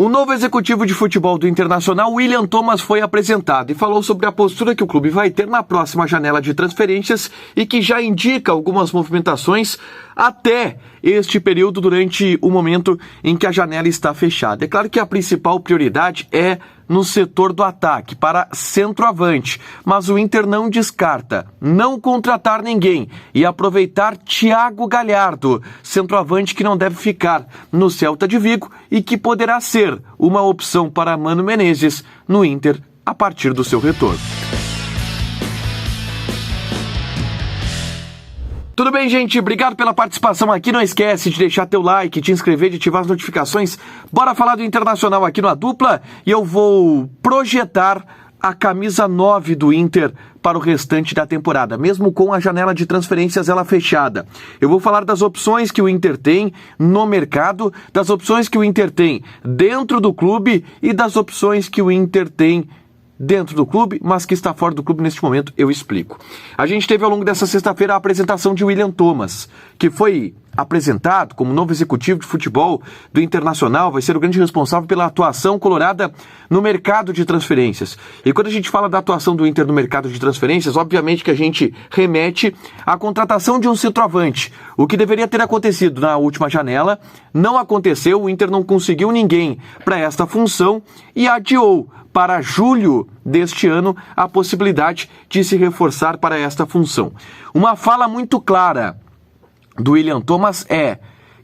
O novo executivo de futebol do Internacional, William Thomas, foi apresentado e falou sobre a postura que o clube vai ter na próxima janela de transferências e que já indica algumas movimentações até este período durante o momento em que a janela está fechada. É claro que a principal prioridade é no setor do ataque, para centroavante, mas o Inter não descarta não contratar ninguém e aproveitar Thiago Galhardo, centroavante que não deve ficar no Celta de Vigo e que poderá ser uma opção para Mano Menezes no Inter a partir do seu retorno. Tudo bem, gente? Obrigado pela participação aqui. Não esquece de deixar teu like, te inscrever, de ativar as notificações. Bora falar do Internacional aqui no A Dupla e eu vou projetar a camisa 9 do Inter para o restante da temporada, mesmo com a janela de transferências ela fechada. Eu vou falar das opções que o Inter tem no mercado, das opções que o Inter tem dentro do clube e das opções que o Inter tem dentro do clube, mas que está fora do clube neste momento, eu explico. A gente teve ao longo dessa sexta-feira a apresentação de William Thomas, que foi apresentado como novo executivo de futebol do Internacional, vai ser o grande responsável pela atuação colorada no mercado de transferências. E quando a gente fala da atuação do Inter no mercado de transferências, obviamente que a gente remete à contratação de um centroavante. O que deveria ter acontecido na última janela não aconteceu, o Inter não conseguiu ninguém para esta função e adiou para julho deste ano a possibilidade de se reforçar para esta função. Uma fala muito clara do William Thomas é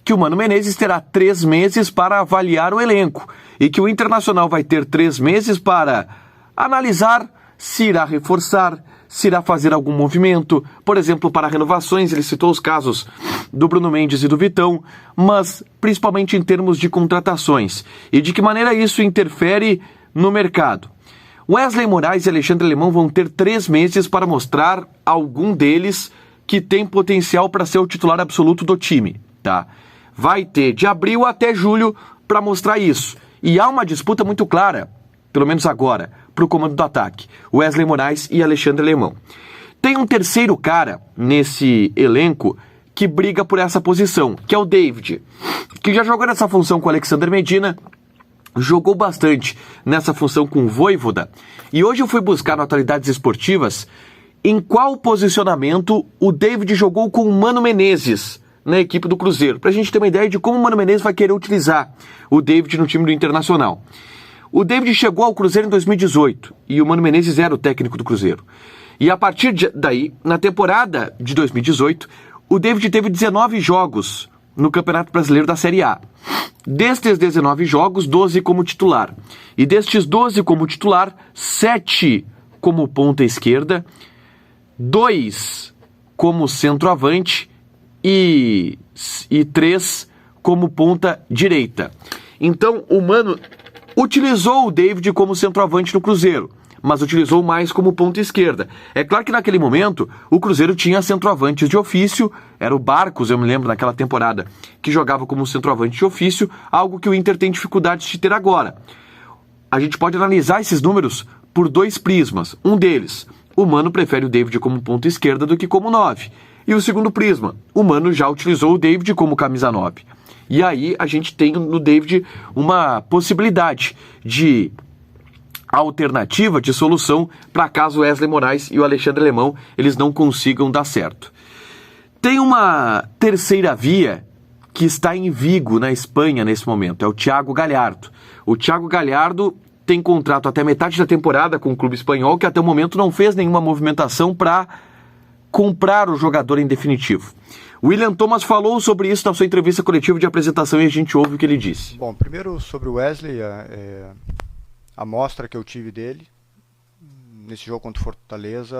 que o Mano Menezes terá 3 meses para avaliar o elenco e que o Internacional vai ter 3 meses para analisar se irá reforçar, se irá fazer algum movimento, por exemplo, para renovações. Ele citou os casos do Bruno Mendes e do Vitão, mas principalmente em termos de contratações e de que maneira isso interfere no mercado. Wesley Moraes e Alexandre Alemão vão ter 3 meses para mostrar algum deles que tem potencial para ser o titular absoluto do time, tá? Vai ter de abril até julho para mostrar isso. E há uma disputa muito clara, pelo menos agora, para o comando do ataque. Wesley Moraes e Alexandre Alemão. Tem um terceiro cara nesse elenco que briga por essa posição, que é o David, que já jogou nessa função com o Alexander Medina, jogou bastante nessa função com o Vojvoda. E hoje eu fui buscar no Atualidades Esportivas em qual posicionamento o David jogou com o Mano Menezes na equipe do Cruzeiro, para a gente ter uma ideia de como o Mano Menezes vai querer utilizar o David no time do Internacional. O David chegou ao Cruzeiro em 2018 e o Mano Menezes era o técnico do Cruzeiro. E a partir daí, na temporada de 2018, o David teve 19 jogos no Campeonato Brasileiro da Série A. Destes 19 jogos, 12 como titular. E destes 12 como titular, 7 como ponta esquerda, 2 como centroavante e 3 como ponta direita. Então, o Mano utilizou o David como centroavante no Cruzeiro, mas utilizou mais como ponta esquerda. É claro que naquele momento o Cruzeiro tinha centroavantes de ofício, era o Barcos, eu me lembro naquela temporada, que jogava como centroavante de ofício, algo que o Inter tem dificuldade de ter agora. A gente pode analisar esses números por 2 prismas. Um deles, o Mano prefere o David como ponta esquerda do que como 9. E o segundo prisma, o Mano já utilizou o David como camisa 9. E aí a gente tem no David uma possibilidade de alternativa, de solução, para caso Wesley Moraes e o Alexandre Alemão eles não consigam dar certo. Tem uma terceira via que está em Vigo, na Espanha, nesse momento, é o Thiago Galhardo. O Thiago Galhardo tem contrato até metade da temporada com o clube espanhol, que até o momento não fez nenhuma movimentação para comprar o jogador em definitivo. William Thomas falou sobre isso na sua entrevista coletiva de apresentação e a gente ouve o que ele disse. Bom, primeiro sobre o Wesley, a amostra que eu tive dele nesse jogo contra o Fortaleza,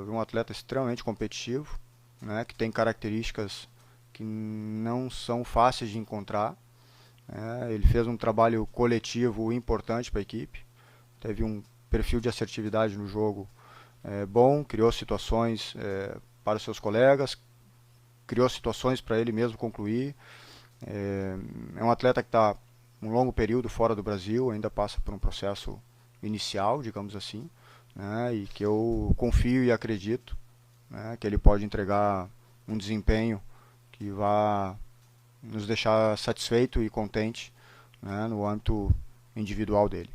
um atleta extremamente competitivo, né, que tem características que não são fáceis de encontrar. Ele fez um trabalho coletivo importante para a equipe, teve um perfil de assertividade no jogo bom, criou situações para os seus colegas, criou situações para ele mesmo concluir. É um atleta que está um longo período fora do Brasil, ainda passa por um processo inicial, digamos assim, né, e que eu confio e acredito, né, que ele pode entregar um desempenho que vá nos deixar satisfeito e contente, né, no âmbito individual dele.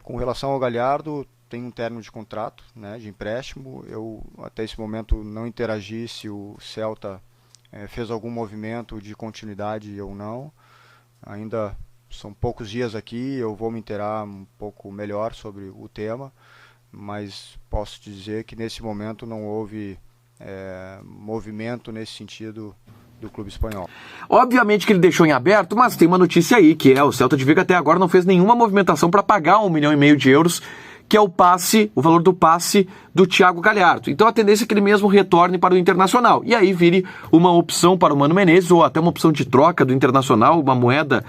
Com relação ao Galhardo, tem um término de contrato, né, de empréstimo. Eu até esse momento não interagi se o Celta fez algum movimento de continuidade ou não. Ainda são poucos dias aqui, eu vou me inteirar um pouco melhor sobre o tema, mas posso dizer que nesse momento não houve movimento nesse sentido do clube espanhol. Obviamente que ele deixou em aberto, mas tem uma notícia aí, que o Celta de Vigo até agora não fez nenhuma movimentação para pagar 1,5 milhão de euros, que é o valor do passe do Thiago Galhardo. Então a tendência é que ele mesmo retorne para o Internacional. E aí vire uma opção para o Mano Menezes, ou até uma opção de troca do Internacional, uma moeda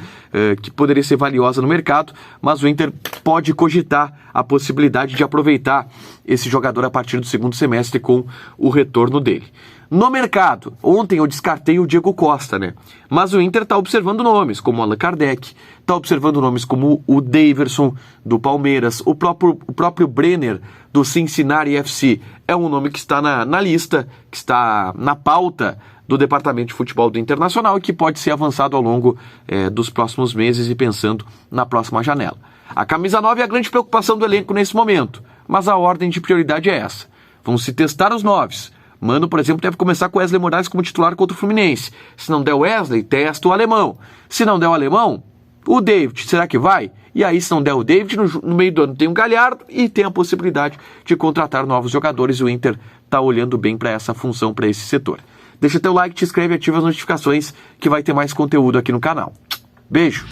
que poderia ser valiosa no mercado, mas o Inter pode cogitar a possibilidade de aproveitar esse jogador a partir do segundo semestre com o retorno dele. No mercado, ontem eu descartei o Diego Costa, né? Mas o Inter está observando nomes como Allan Kardec, está observando nomes como o Daverson, do Palmeiras, o próprio Brenner, do Cincinnati FC, é um nome que está na lista, que está na pauta do Departamento de Futebol do Internacional e que pode ser avançado ao longo dos próximos meses e pensando na próxima janela. A camisa 9 é a grande preocupação do elenco nesse momento, mas a ordem de prioridade é essa. Vão se testar os 9. Mano, por exemplo, deve começar com o Wesley Moraes como titular contra o Fluminense. Se não der o Wesley, testa o alemão. Se não der o alemão, o David, será que vai? E aí, se não der o David, no meio do ano tem o Galhardo e tem a possibilidade de contratar novos jogadores. O Inter está olhando bem para essa função, para esse setor. Deixa teu like, te inscreve e ativa as notificações que vai ter mais conteúdo aqui no canal. Beijo!